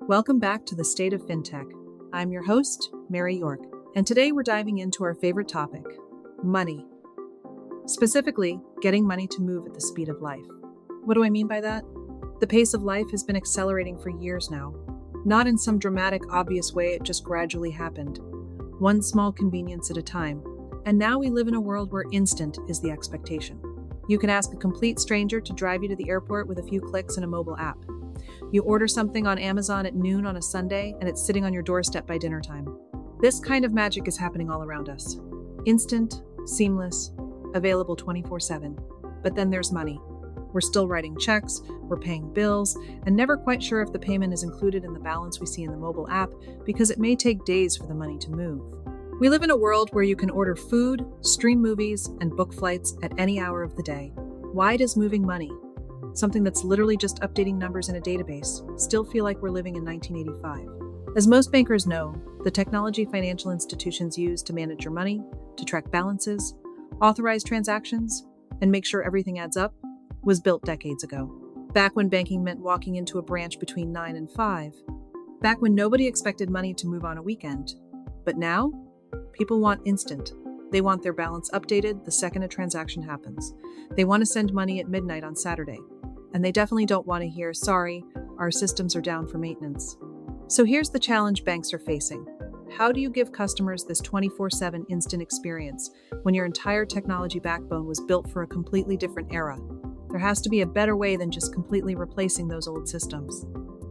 Welcome back to the State of FinTech. I'm your host, Mary York, and today we're diving into our favorite topic, money. Specifically, getting money to move at the speed of life. What do I mean by that? The pace of life has been accelerating for years now. Not in some dramatic, obvious way, it just gradually happened. One small convenience at a time. And now we live in a world where instant is the expectation. You can ask a complete stranger to drive you to the airport with a few clicks and a mobile app. You order something on Amazon at noon on a Sunday, and it's sitting on your doorstep by dinner time. This kind of magic is happening all around us. Instant, seamless, available 24/7. But then there's money. We're still writing checks, we're paying bills, and never quite sure if the payment is included in the balance we see in the mobile app because it may take days for the money to move. We live in a world where you can order food, stream movies, and book flights at any hour of the day. Why does moving money, something that's literally just updating numbers in a database, still feel like we're living in 1985? As most bankers know, the technology financial institutions use to manage your money, to track balances, authorize transactions, and make sure everything adds up was built decades ago. Back when banking meant walking into a branch between 9 and 5. Back when nobody expected money to move on a weekend. But now, people want instant. They want their balance updated the second a transaction happens. They want to send money at midnight on Saturday. And they definitely don't want to hear, sorry, our systems are down for maintenance. So here's the challenge banks are facing. How do you give customers this 24/7 instant experience when your entire technology backbone was built for a completely different era? There has to be a better way than just completely replacing those old systems.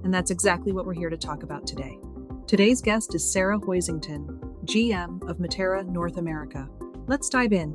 And that's exactly what we're here to talk about today. Today's guest is Sarah Hoisington, GM of Matera North America. Let's dive in.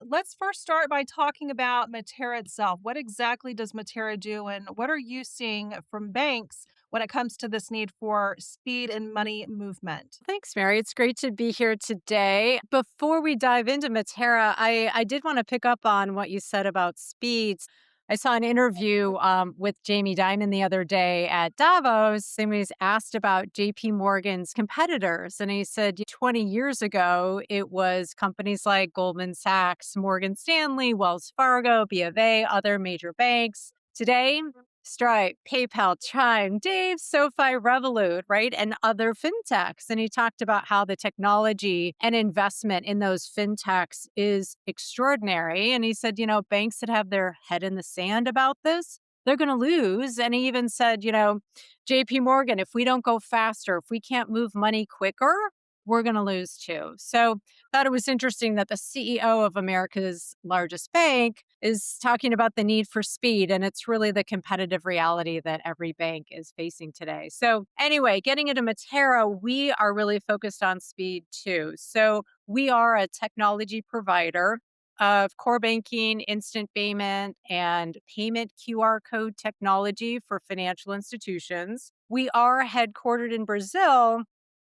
Let's first start by talking about Matera itself. What exactly does Matera do, and what are you seeing from banks when it comes to this need for speed and money movement? Thanks, Mary. It's great to be here today. Before we dive into Matera, I did want to pick up on what you said about speeds. I saw an interview with Jamie Dimon the other day at Davos, and he was asked about JP Morgan's competitors. And he said 20 years ago, it was companies like Goldman Sachs, Morgan Stanley, Wells Fargo, B of A, other major banks. Today, Stripe, PayPal, Chime, Dave, SoFi, Revolut, right? And other fintechs. And he talked about how the technology and investment in those fintechs is extraordinary. And he said, banks that have their head in the sand about this, they're going to lose. And he even said, JP Morgan, if we don't go faster, if we can't move money quicker, we're going to lose too. So thought it was interesting that the CEO of America's largest bank is talking about the need for speed. And it's really the competitive reality that every bank is facing today. So anyway, getting into Matera, we are really focused on speed too. So we are a technology provider of core banking, instant payment, and payment QR code technology for financial institutions. We are headquartered in Brazil,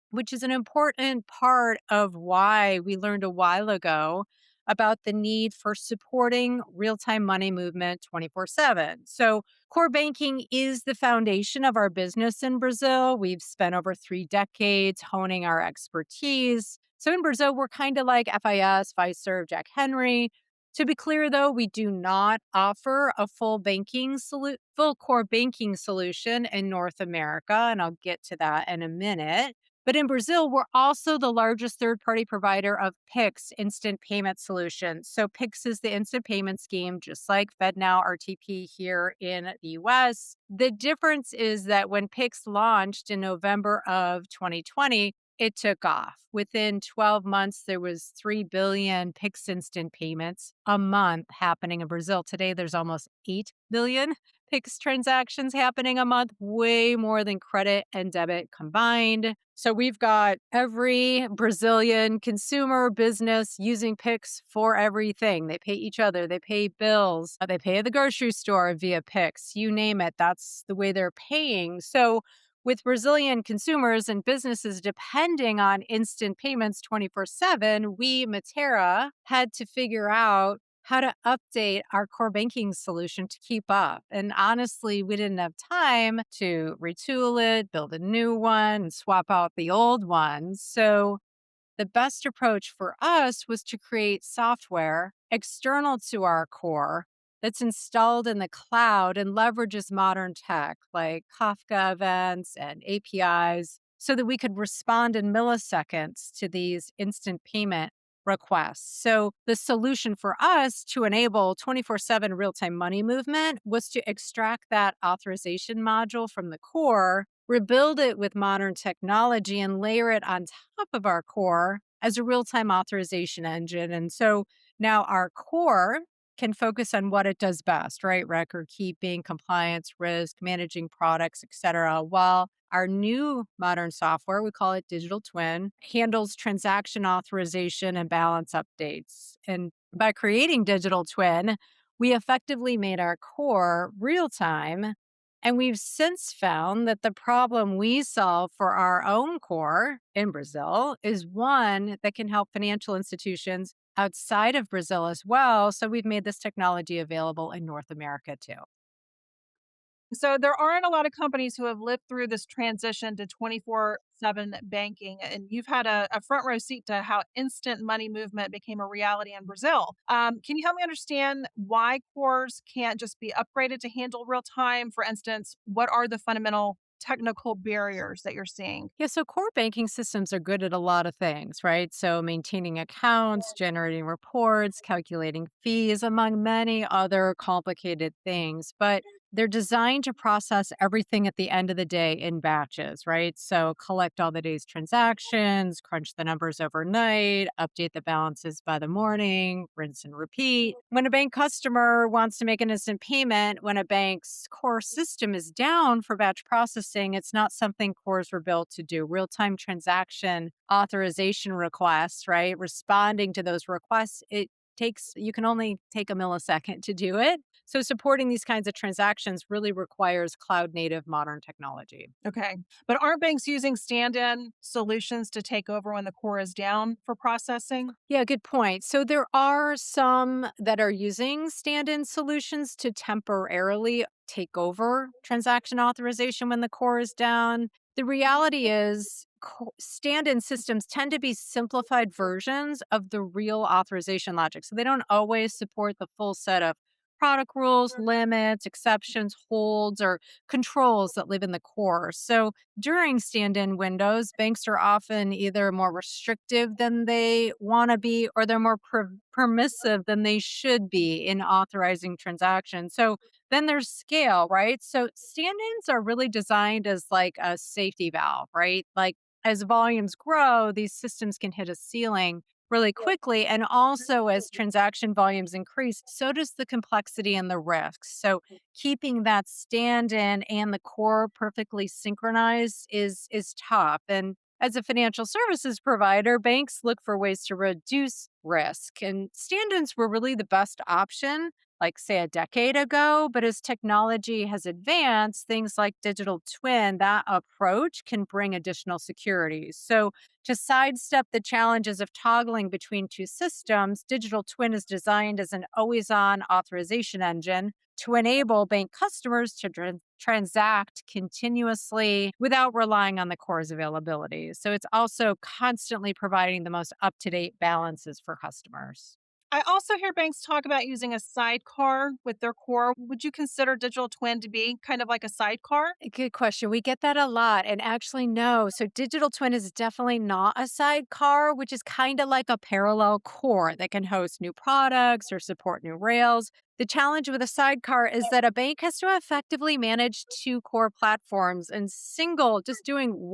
which is an important part of why we learned a while ago about the need for supporting real-time money movement 24/7. So core banking is the foundation of our business in Brazil. We've spent over 3 decades honing our expertise. So in Brazil, we're kind of like FIS, Fiserv, Jack Henry. To be clear, though, we do not offer a full core banking solution in North America, and I'll get to that in a minute. But in Brazil, we're also the largest third-party provider of Pix instant payment solutions. So Pix is the instant payment scheme, just like FedNow RTP here in the US. The difference is that when Pix launched in November of 2020, it took off. Within 12 months, there was 3 billion Pix instant payments a month happening in Brazil. Today, there's almost 8 billion Pix transactions happening a month, way more than credit and debit combined. So we've got every Brazilian consumer business using Pix for everything. They pay each other, they pay bills, they pay at the grocery store via Pix, you name it. That's the way they're paying. So with Brazilian consumers and businesses depending on instant payments 24/7, we, Matera, had to figure out how to update our core banking solution to keep up. And honestly, we didn't have time to retool it, build a new one, and swap out the old one. So the best approach for us was to create software external to our core that's installed in the cloud and leverages modern tech like Kafka events and APIs so that we could respond in milliseconds to these instant payment requests. So, the solution for us to enable 24/7 real time money movement was to extract that authorization module from the core, rebuild it with modern technology, and layer it on top of our core as a real time authorization engine. And so now our core can focus on what it does best, right? Record keeping, compliance, risk, managing products, et cetera. While our new modern software, we call it Digital Twin, handles transaction authorization and balance updates. And by creating Digital Twin, we effectively made our core real time. And we've since found that the problem we solve for our own core in Brazil is one that can help financial institutions outside of Brazil as well. So we've made this technology available in North America too. So there aren't a lot of companies who have lived through this transition to 24/7 banking, and you've had a front row seat to how instant money movement became a reality in Brazil. Can you help me understand why cores can't just be upgraded to handle real time? For instance, what are the fundamental technical barriers that you're seeing? Yeah, so core banking systems are good at a lot of things, right? So maintaining accounts, generating reports, calculating fees, among many other complicated things. But they're designed to process everything at the end of the day in batches, right? So collect all the day's transactions, crunch the numbers overnight, update the balances by the morning, rinse and repeat. When a bank customer wants to make an instant payment, when a bank's core system is down for batch processing, it's not something cores were built to do. Real time transaction authorization requests, right? Responding to those requests, you can only take a millisecond to do it. So supporting these kinds of transactions really requires cloud native modern technology. Okay. But aren't banks using stand in solutions to take over when the core is down for processing? Yeah, good point. So there are some that are using stand in solutions to temporarily take over transaction authorization when the core is down. The reality is, stand in systems tend to be simplified versions of the real authorization logic. So they don't always support the full set of product rules, limits, exceptions, holds, or controls that live in the core. So during stand in windows, banks are often either more restrictive than they want to be or they're more permissive than they should be in authorizing transactions. So then there's scale, right? So stand ins are really designed as like a safety valve, right? Like as volumes grow, these systems can hit a ceiling really quickly. And also, as transaction volumes increase, so does the complexity and the risks. So, keeping that stand in and the core perfectly synchronized is tough. And as a financial services provider, banks look for ways to reduce risk. And stand ins were really the best option, like, say, a decade ago. But as technology has advanced, things like digital twin, that approach can bring additional securities. So, to sidestep the challenges of toggling between two systems, Digital Twin is designed as an always on authorization engine to enable bank customers to transact continuously without relying on the core's availability. So it's also constantly providing the most up to date balances for customers. I also hear banks talk about using a sidecar with their core. Would you consider digital twin to be kind of like a sidecar? Good question. We get that a lot. And actually, no. So, digital twin is definitely not a sidecar, which is kind of like a parallel core that can host new products or support new rails. The challenge with a sidecar is that a bank has to effectively manage two core platforms, and just doing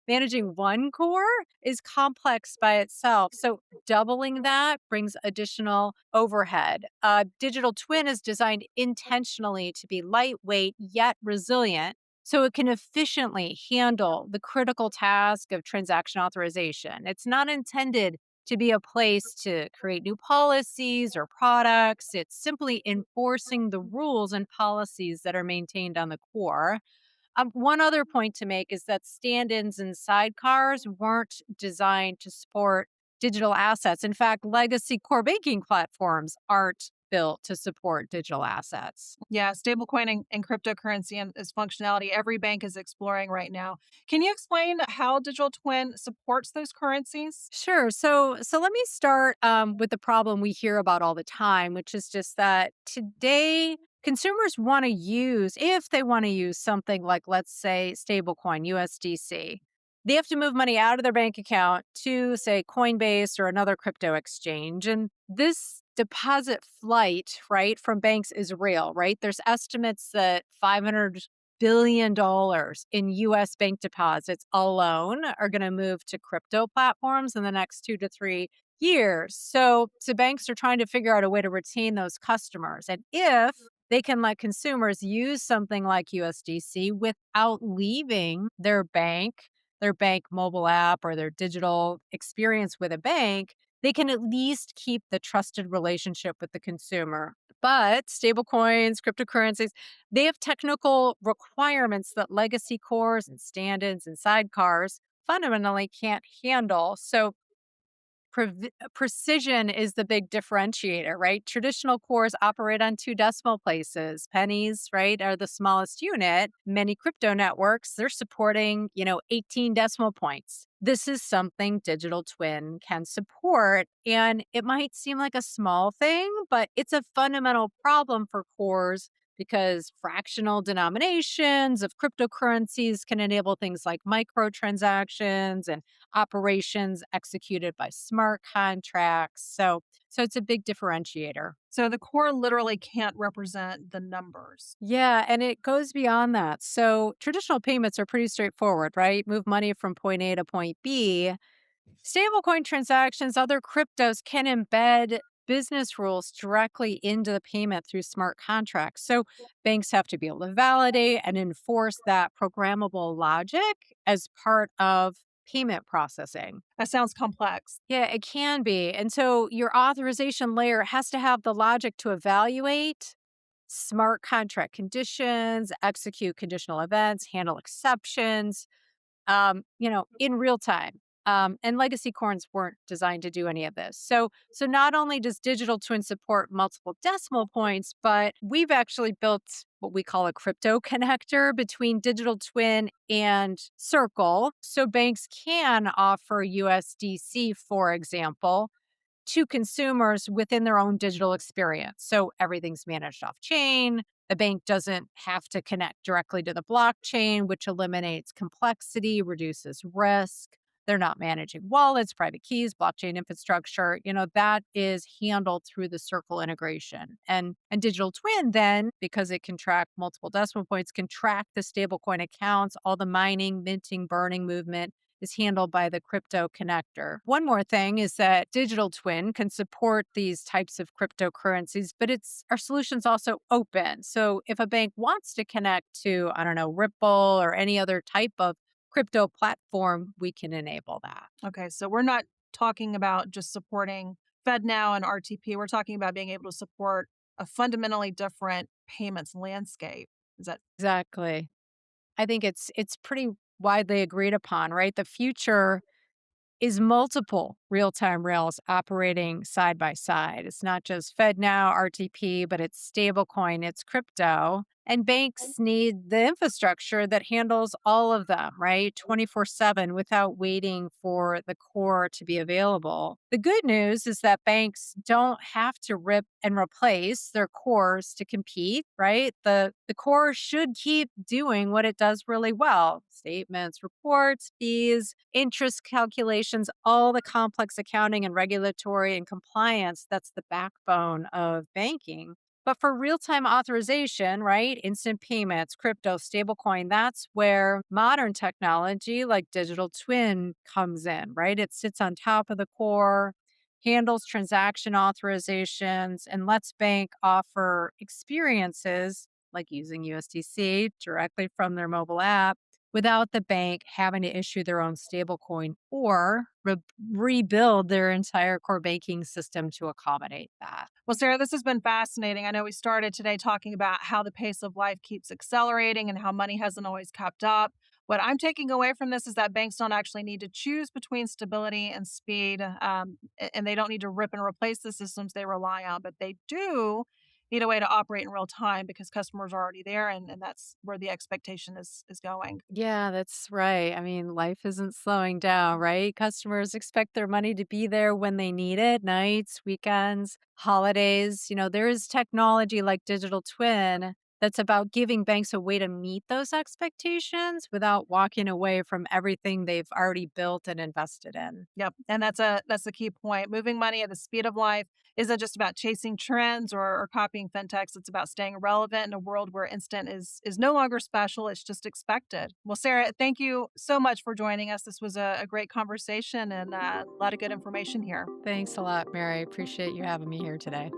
managing one core is complex by itself. So, doubling that brings additional overhead. Digital twin is designed intentionally to be lightweight yet resilient so it can efficiently handle the critical task of transaction authorization. It's not intended to be a place to create new policies or products. It's simply enforcing the rules and policies that are maintained on the core. One other point to make is that stand ins and sidecars weren't designed to support digital assets. In fact, legacy core banking platforms aren't built to support digital assets. Yeah, stablecoin and cryptocurrency and its functionality, every bank is exploring right now. Can you explain how digital twin supports those currencies? Sure. So let me start with the problem we hear about all the time, which is just that today consumers want to use, if they want to use something like, let's say, stablecoin USDC, they have to move money out of their bank account to, say, Coinbase or another crypto exchange. And this deposit flight, right, from banks is real, right? There's estimates that $500 billion in US bank deposits alone are going to move to crypto platforms in the next 2 to 3 years. So banks are trying to figure out a way to retain those customers. And if they can let consumers use something like USDC without leaving their bank mobile app or their digital experience with a bank, they can at least keep the trusted relationship with the consumer. But stablecoins, cryptocurrencies, they have technical requirements that legacy cores and stand-ins and sidecars fundamentally can't handle. So precision is the big differentiator, right? Traditional cores operate on two decimal places. Pennies, right, are the smallest unit. Many crypto networks, they're supporting, 18 decimal points. This is something digital twin can support. And it might seem like a small thing, but it's a fundamental problem for cores because fractional denominations of cryptocurrencies can enable things like microtransactions and operations executed by smart contracts. So it's a big differentiator. So the core literally can't represent the numbers. Yeah, and it goes beyond that. So traditional payments are pretty straightforward, right? Move money from point A to point B. Stablecoin transactions, other cryptos can embed business rules directly into the payment through smart contracts. So banks have to be able to validate and enforce that programmable logic as part of payment processing. That sounds complex. Yeah, it can be. And so your authorization layer has to have the logic to evaluate smart contract conditions, execute conditional events, handle exceptions, in real time. And legacy corns weren't designed to do any of this. So not only does digital twin support multiple decimal points, but we've actually built what we call a crypto connector between digital twin and Circle. So banks can offer USDC, for example, to consumers within their own digital experience. So everything's managed off chain. The bank doesn't have to connect directly to the blockchain, which eliminates complexity, reduces risk. They're not managing wallets, private keys, blockchain infrastructure. That is handled through the Circle integration. And Digital Twin then, because it can track multiple decimal points, can track the stablecoin accounts, all the mining, minting, burning movement is handled by the crypto connector. One more thing is that Digital Twin can support these types of cryptocurrencies, but our solution's also open. So if a bank wants to connect to, I don't know, Ripple or any other type of crypto platform, we can enable that. Okay, so we're not talking about just supporting FedNow and RTP. We're talking about being able to support a fundamentally different payments landscape. Is that Exactly. I think it's pretty widely agreed upon, right? The future is multiple real-time rails operating side by side. It's not just FedNow, RTP, but it's stablecoin, it's crypto. And banks need the infrastructure that handles all of them, right? 24/7 without waiting for the core to be available. The good news is that banks don't have to rip and replace their cores to compete, right? The core should keep doing what it does really well. Statements, reports, fees, interest calculations, all the complex accounting and regulatory and compliance. That's the backbone of banking. But for real time authorization, right, instant payments, crypto, stablecoin, that's where modern technology like digital twin comes in, right? It sits on top of the core, handles transaction authorizations, and lets bank offer experiences like using USDC directly from their mobile app without the bank having to issue their own stablecoin or rebuild their entire core banking system to accommodate that. Well, Sarah, this has been fascinating. I know we started today talking about how the pace of life keeps accelerating and how money hasn't always kept up. What I'm taking away from this is that banks don't actually need to choose between stability and speed, and they don't need to rip and replace the systems they rely on, but they do need a way to operate in real time because customers are already there, and that's where the expectation is going. Yeah, that's right. I mean, life isn't slowing down, right? Customers expect their money to be there when they need it, nights, weekends, holidays. There is technology like digital twin that's about giving banks a way to meet those expectations without walking away from everything they've already built and invested in. Yep, and that's the key point. Moving money at the speed of life isn't just about chasing trends or copying fintechs. It's about staying relevant in a world where instant is no longer special. It's just expected. Well, Sarah, thank you so much for joining us. This was a great conversation and a lot of good information here. Thanks a lot, Mary. Appreciate you having me here today.